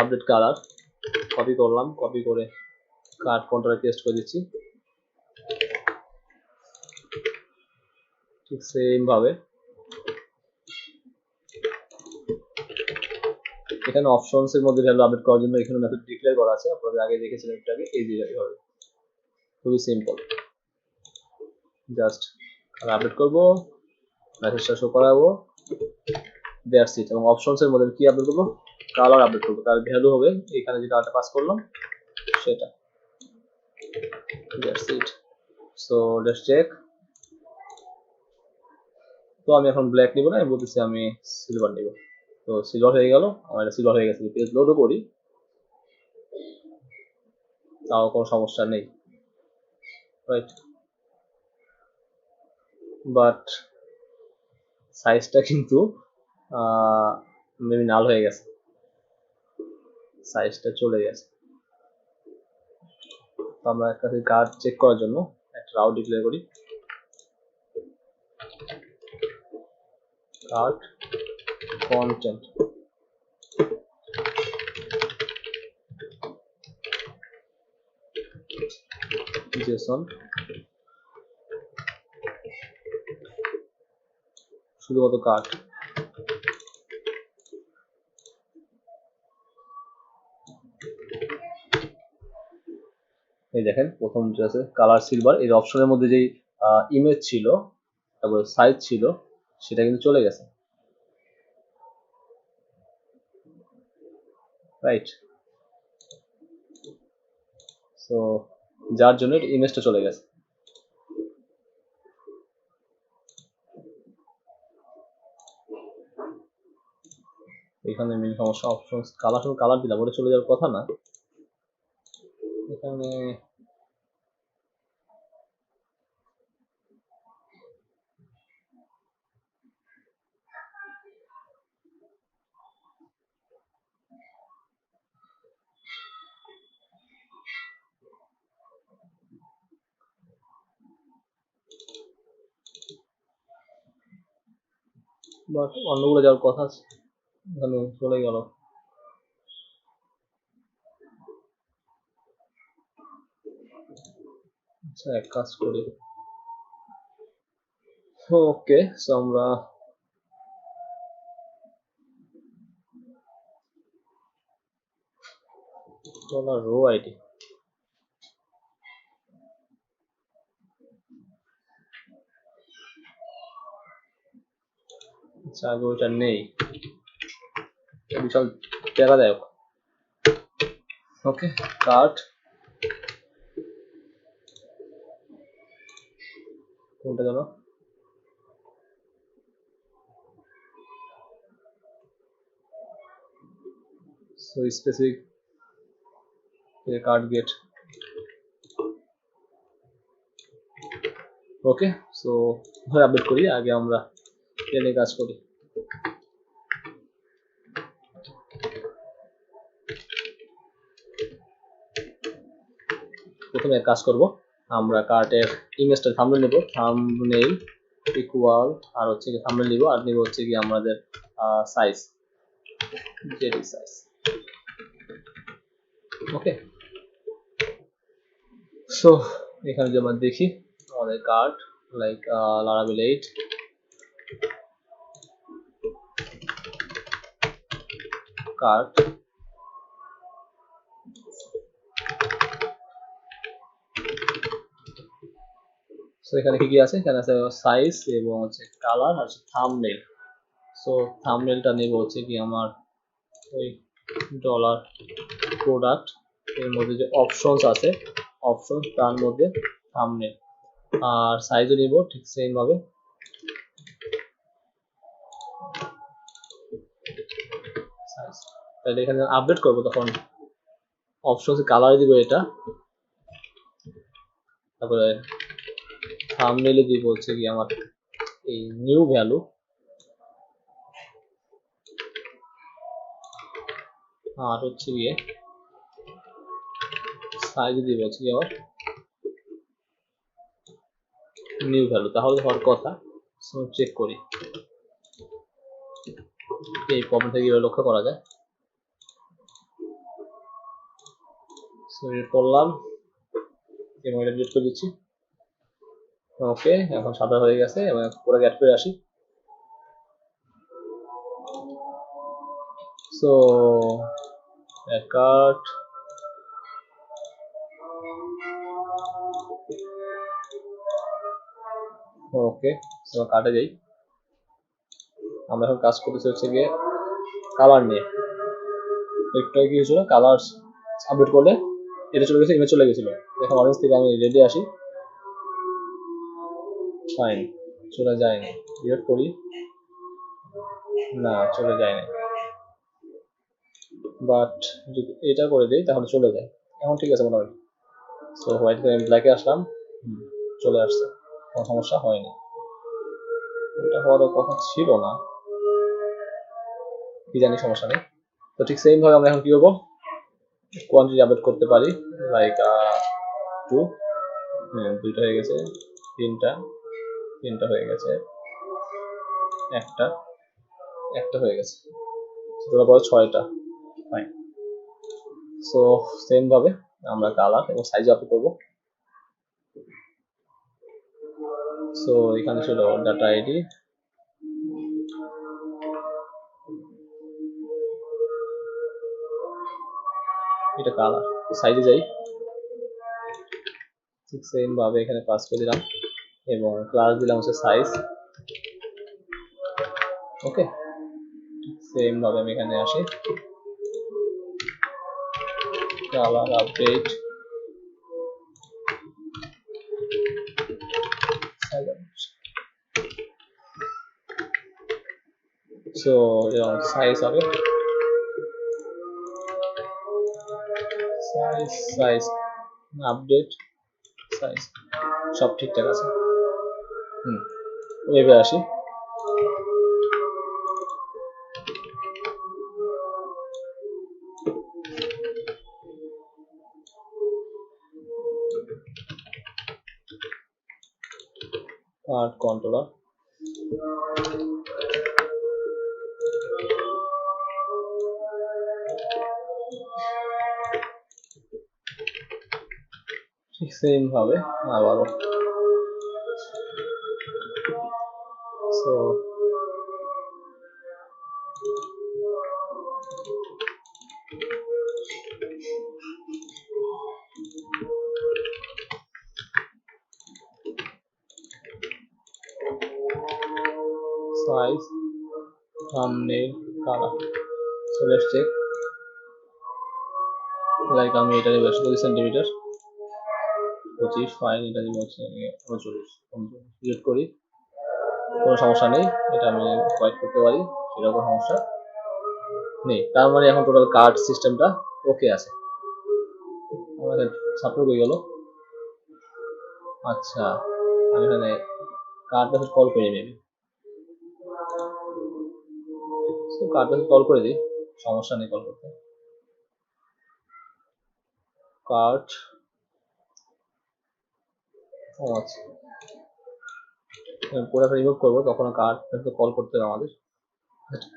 আপডেট কালার কপি করলাম, কপি করে কার্ড কন্ট্রোলে পেস্ট করে দিচ্ছি, ঠিক সেম ভাবে। এখানে অপশনস এর মধ্যে ভ্যালু আপডেট করার জন্য এখানে মেথড ডিক্লেয়ার করা আছে, আপনাদের আগে দেখেছিলেন এটাকে, এই যে এইভাবে, খুবই সিম্পল। জাস্ট আপডেট করব, মেসেজটা শো করাবো, দ্যাটস ইট। এবং অপশনস এর মধ্যে কি আপডেট করব, কালার আপডেট করব, তার ভ্যালু হবে এখানে যে কালারটা পাস করলাম সেটা, that's it. So let's check. তো আমি এখন ব্ল্যাক নিব না, আমি বলতেছি আমি সিলভার নিব। তো সিলভার হয়ে গেল, আমার এটা সিলভার হয়ে গেছে। পেজ লোডও করি তাও কোনো সমস্যা নেই, রাইট। বাট সাইজটা কিন্তু মেবি নাল হয়ে গেছে, সাইজটা চলে গেছে। তো আমরা একটা কার্ড চেক করার জন্য একটা রাউ ডিক্লেয়ার করি, কার্ড কন্টেন্ট, জেসন, শুধুমাত্র কার্ড, এই দেখেন প্রথম যে আছে কালার সিলভার, এর অপশনের মধ্যে যেই ইমেজ ছিল তারপর সাইজ ছিল সেটা কিন্তু চলে গেছে, রাইট? সো যার জন্য ইমেজটা চলে গেছে। এখানে মেন সমস্যা অপশন কালার দিলাম, ওটা চলে যাওয়ার কথা না। এখানে বাট অন্যগুলো যাওয়ার কথা আছে, এখানে চলে গেল। আচ্ছা এক কাজ করি, ওকে সো আমরা রো আইডি আচ্ছা আগে ওইটা নেই, বিশাল টেরাদায়ক। ওকে কার্ড কোনটা যেন, so specific cart get. Okay so update করি, আগে আমরা প্লেনে কাজ করি। প্রথমে কাজ করব, আমরা কার্টের ইমেজটা থাম্বনেল নেব, থাম্বনেল ইকুয়াল আর হচ্ছে কি থাম্বনেল নিব, আর নিব হচ্ছে কি আমাদের size, JD size. Okay so এখানে যদি আমরা দেখি আমাদের কার্ড লাইক লারাবেল 8 কার্ড, সো এখানে কি কি আছে, এখানে আছে সাইজ এবং হচ্ছে কালার আর থাম্বনেল। সো থাম্বনেলটা নেব হচ্ছে কি আমার ওই ডলার প্রোডাক্ট এর মধ্যে যে অপশনস আছে, অপশন তার মধ্যে থাম্বনেল, আর সাইজও নিব ঠিক সেম ভাবে। তাহলে এখানে আপডেট করব তখন অপশনস কালার দিব এটা, তারপরে থাম্বনেলে দিব হচ্ছে কি আমার এই নিউ ভ্যালু, আর হচ্ছে গিয়ে সাইজ দিব হচ্ছে কি আমার নিউ ভ্যালু, তাহলে হওয়ার কথা। সো চেক করি এই প্রবলেম থেকে কিভাবে লক্ষ্য করা যায়। সো করলাম এবং এটা ডিলিট করে দিচ্ছি। ওকে এখন সাদা হয়ে গেছে এবং পুরো অ্যাড করে আসি। সো কার্ট ওকে সো কার্টে যাই, আমরা এখন কাজ করতেছি হচ্ছে গিয়ে কালার নিয়ে। একটু কি হয়েছিল, কালার আপডেট করলে এটা চলে গেছে, ইমেজ চলে গেছিল। এখন অরেঞ্জ থেকে আমি রেডে আসি, ফাইন চলে যায়নি, ডিলিট করি, না চলে যায়নি, বাট যদি এটা করে দিই তাহলে চলে যায়। এখন ঠিক আছে মোটামুটি। সো হোয়াইট থেকে আমি ব্ল্যাকে আসলাম, চলে আসছে, কোনো সমস্যা হয়নি। এটা হওয়ার কথা ছিল না, কি জানি সমস্যা নেই। তো ঠিক সেম ভাবে আমরা এখন কি করবো, কোয়ান্টিটি আপডেট করতে পারি, লাইক 2, দুইটা হয়ে গেছে, তিনটা হয়ে গেছে, একটা হয়ে গেছে, তোরা পরে 6টা, ফাইন। সো সেম ভাবে আমরা কালার এবং সাইজ আপডেট করবো। সো এখানে ছিল ডাটা আইডি, এটা কালার, সাইজে যাই, ঠিক সেম ভাবে এখানে পাস করে দিলাম এবং ক্লাস দিলাম হচ্ছে সাইজ। ওকে, সেম ভাবে আমি এখানে আসি, কালার আপডেট, সো সাইজ হবে সাইজ আপডেট সাইজ সব ঠিকঠাক আছে। ওয়েবে আসি, কার্ড কন্ট্রোলার, ঠিক সেম ভাবে আবারও। So size, thumbnail, color. So let's check. Like আমি এটা নিব 25 সেন্টিমিটার, 25 ফাইন, এটা নিব হচ্ছে 39 সিলেক্ট করি, কোনো সমস্যা নেই, এটা আমি হোয়াইট করতে পারি, সেটা কোনো সমস্যা নেই। তার মানে এখন টোটাল কার্ড সিস্টেমটা ওকে আছে। আমাদের সাপোর্ট হয়ে গেল। আচ্ছা, আমি এখানে কার্ডটা কল করে নেবি, কার্ডটা কল করে দিই, সমস্যা নেই কল করতে। কার্ড, ও আচ্ছা, পুরোটা রিমুভ করবো, তখন কার্ড কল করতে হবে আমাদের।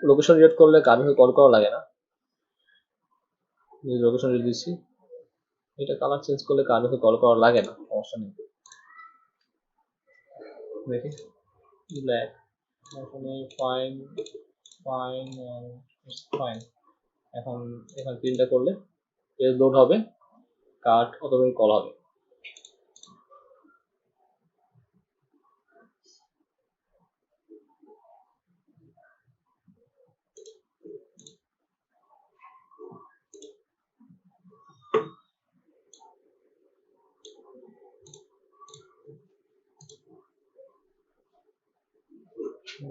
লোকেশন রিড করলে কার্ডে কল করা লাগে না, লোকেশন রিড দিচ্ছি, এটা কালার চেঞ্জ করলে কার্ডে কল করা লাগে না, সমস্যা নেই। দেখি ব্ল্যাক, এখানে ফাইন ফাইন ফাইন। এখন এখানে প্রিন্টটা করলে পেজ লোড হবে, কার্ড অটোমেটিক কল হবে।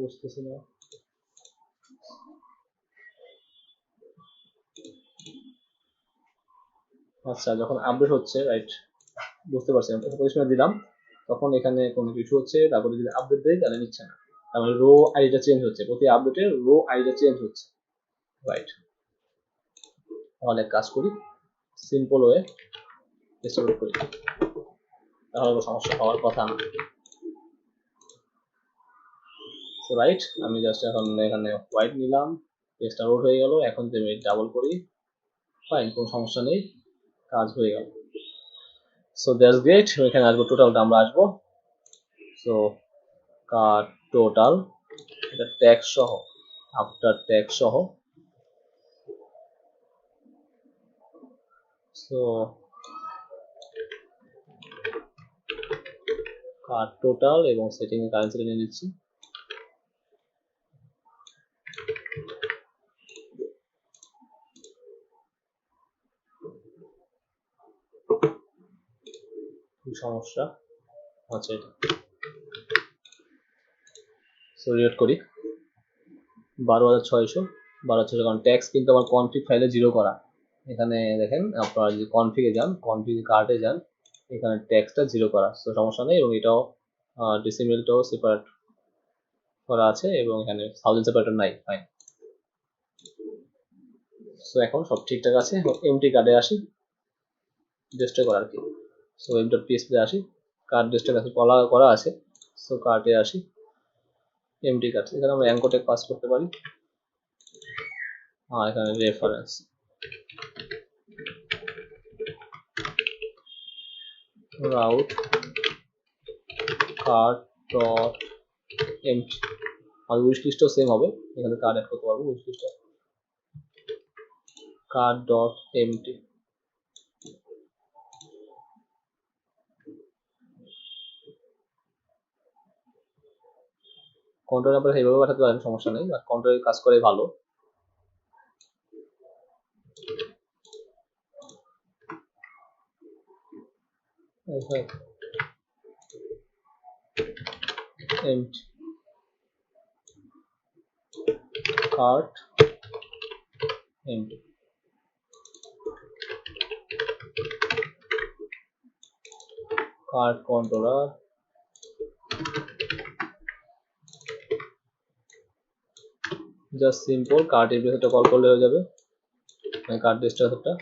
বুঝতেছি না, আচ্ছা যখন আপডেট হচ্ছে, রাইট, বুঝতে পারছি। পজিশনে দিলাম, তখন এখানে কোনো কিছু হচ্ছে, তারপরে যদি আপডেট দেয় তাহলে নিচ্ছে না, তার মানে রো আইডিটা চেঞ্জ হচ্ছে, প্রতি আপডেটে রো আইডিটা চেঞ্জ হচ্ছে, রাইট। তাহলে কাজ করি সিম্পল ওয়ে, রেস্টোর করি, তাহলে সমস্যা হওয়ার কথা না। সো রাইট, আমি জাস্ট এখন এখানে হোয়াইট নিলাম, পেজটা লোড হয়ে গেল। এখন যদি আমি ডাবল করি, ফাইন, কোনো সমস্যা নেই, কাজ হয়ে গেল। So that's great. এখানে আসবো, টোটালটা আমরা আসবো, সো কার টোটাল, এটা ট্যাক্স সহ, আফটার ট্যাক্স সহ, সো কার টোটাল এবং সেটিং এ কারেন্সিটা নিয়ে নিচ্ছি। কি সমস্যা আচ্ছা, এটা সো রিড করি 12,600, 12,600, কারণ ট্যাক্স কিন্তু আমার কনফিগ ফাইলে 0 করা। এখানে দেখেন, আপনারা যদি কনফিগে যান, কনফিগ কার্ডে যান, এখানে ট্যাক্সটা 0 করা, তো সমস্যা নেই। এবং এটাও ডেসিমেলটাও সেপারেট করা আছে, এবং এখানে থাউজেন্ড সেপারেটর নাই, ফাইন। সো এখন সব ঠিকঠাক আছে। এমটি কার্ডে আসি, ডেস্ট্রয় করার কি, সো m.php আসি, কার্ড ডেস্ট্রয় কাছে করা আছে, সো কার্ডে আসি, এমটি কার্ড, এখানে আমরা অ্যাঙ্কর ট্যাগ পাস করতে পারি, এখানে reference, route cart dot empty, আর উইশ লিস্টও সেম হবে, এখানে কার্ড অ্যাড করতে পারবো, wish list cart dot empty. Control number এইভাবে পাঠাতে পারেন, সমস্যা নেই, বাট কন্ট্রোল কাজ করে ভালো। Cart empty cart controller just simple cart এই মেথডটা কল করলে হয়ে যাবে, মানে কার্ট রেজিস্টার মেথডটা।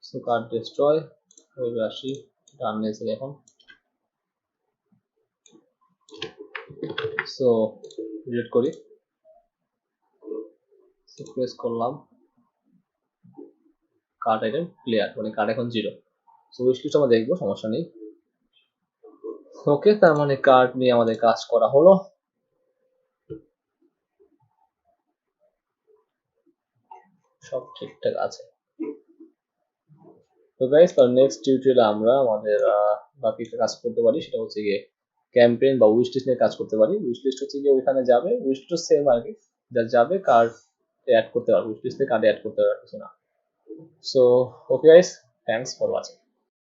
সো কার্ট ডিস্ট্রয় ওইভাবে আসি, রান নেছে এখন। সো ডিলিট করি, প্রেস করলাম, কার্ট আইটেম ক্লিয়ার, মানে কার্ট এখন 0। সো উইশ লিস্ট আমরা দেখবো, সমস্যা নেই। ওকে, তার মানে কার্ট নিয়ে আমাদের কাজ করা হলো। সব ঠিকঠাক আছে। তো গাইস, তার নেক্সট টিউটোরিয়ালে আমরা আমাদের বাকি একটা কাজ করতে পারি, সেটা হচ্ছে গিয়ে ক্যাম্পেইন বা উইশ লিস্ট নিয়ে কাজ করতে পারি। উইশ লিস্ট হচ্ছে গিয়ে ওইখানে যাবে, উইশ লিস্ট সেম আর কি, যা যাবে কার্ড অ্যাড করতে পারবে, উইশ লিস্টে কার্ড অ্যাড করতে পারবে কিছু না। So okay guys, thanks for watching.